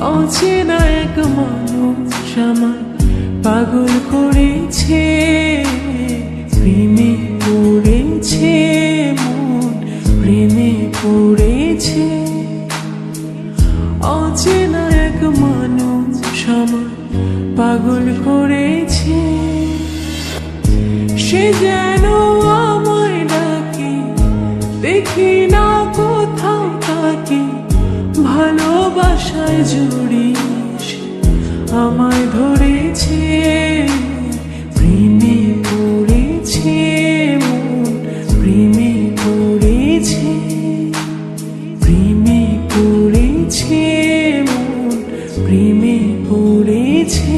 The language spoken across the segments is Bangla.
অচেনা এক মানুষ আমার পাগল করেছে, প্রেমে পড়েছে মন, প্রেমে পড়েছে। অচেনা এক মানুষ আমার পাগল করেছে, সে যেন আমায় ডাকে, দেখি না কোথাও তাকে, ভালোবাসায় জড়িয়ে আমায় ধরেছে, প্রেমে পড়েছে মন, প্রেমে পড়েছে, প্রেমে পড়েছে মন, প্রেমে পড়েছে।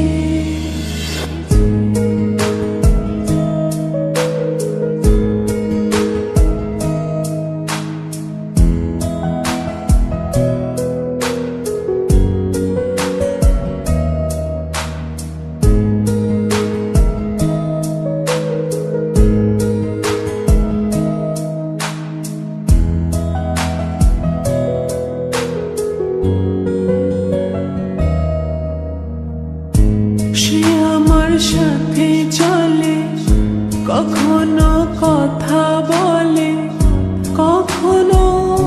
সে আমার সাথে চলে, কখনো কথা বলে, কখনো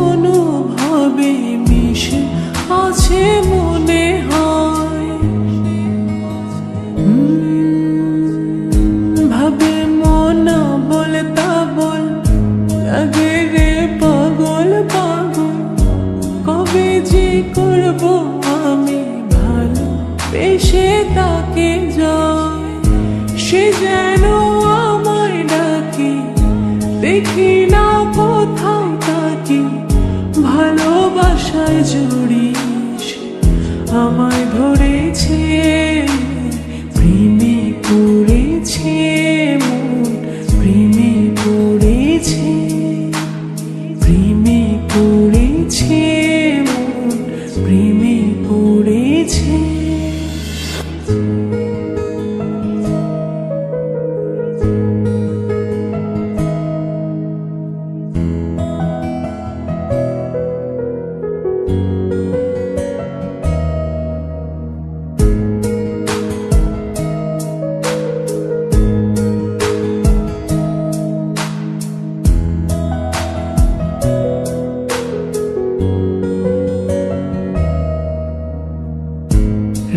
অনুভবে মিশে আছে মনে হয়। ভাবে মন বলতা বল, লাগে রে পাগল পাগল, কবে যে করবো আমি ভালো বেশে তাকে যায়। সে যেন আমায় ডাকে, দেখি না কোথাও তাকে, ভালোবাসায় জড়িয়ে আমায় ধরেছে, প্রেমে পড়েছে মন, প্রেমে পড়েছে, প্রেমে পড়েছে মন, প্রেমে পড়েছে।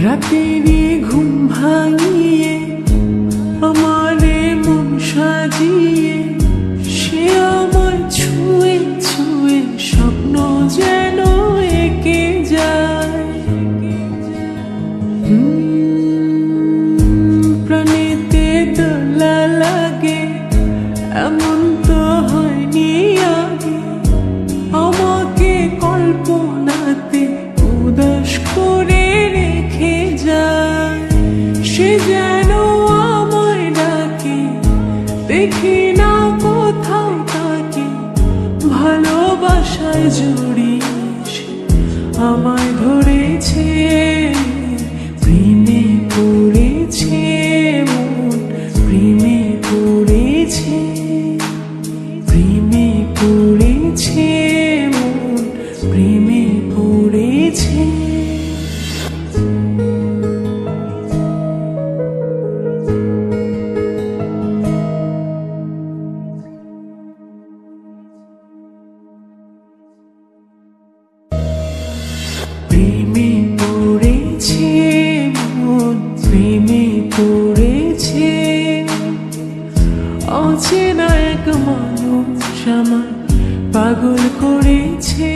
রাতেরই ঘুম ভাঙিয়ে আমারে মন সাজিয়ে, সে আমায় ছুঁয়ে ছুঁয়ে স্বপ্ন যেন এঁকে যায়। প্রাণেতে দোলা লাগে, এমন তো হয়নি আগে, আমাকে কল্পনাতে উদাস করে রেখে যায়। সে যেন আমায় ডাকে, দেখি না কোথাও তাকে, ভালোবাসায় জড়িয়ে আমায় ধরেছে, প্রেমে পড়েছে মন, প্রেমে পড়েছে, প্রেমে পড়েছে মন, প্রেমে পড়েছে। প্রেমে পড়েছে মন, প্রেমে পড়েছে। অচেনা এক মানুষ আমার পাগল করেছে।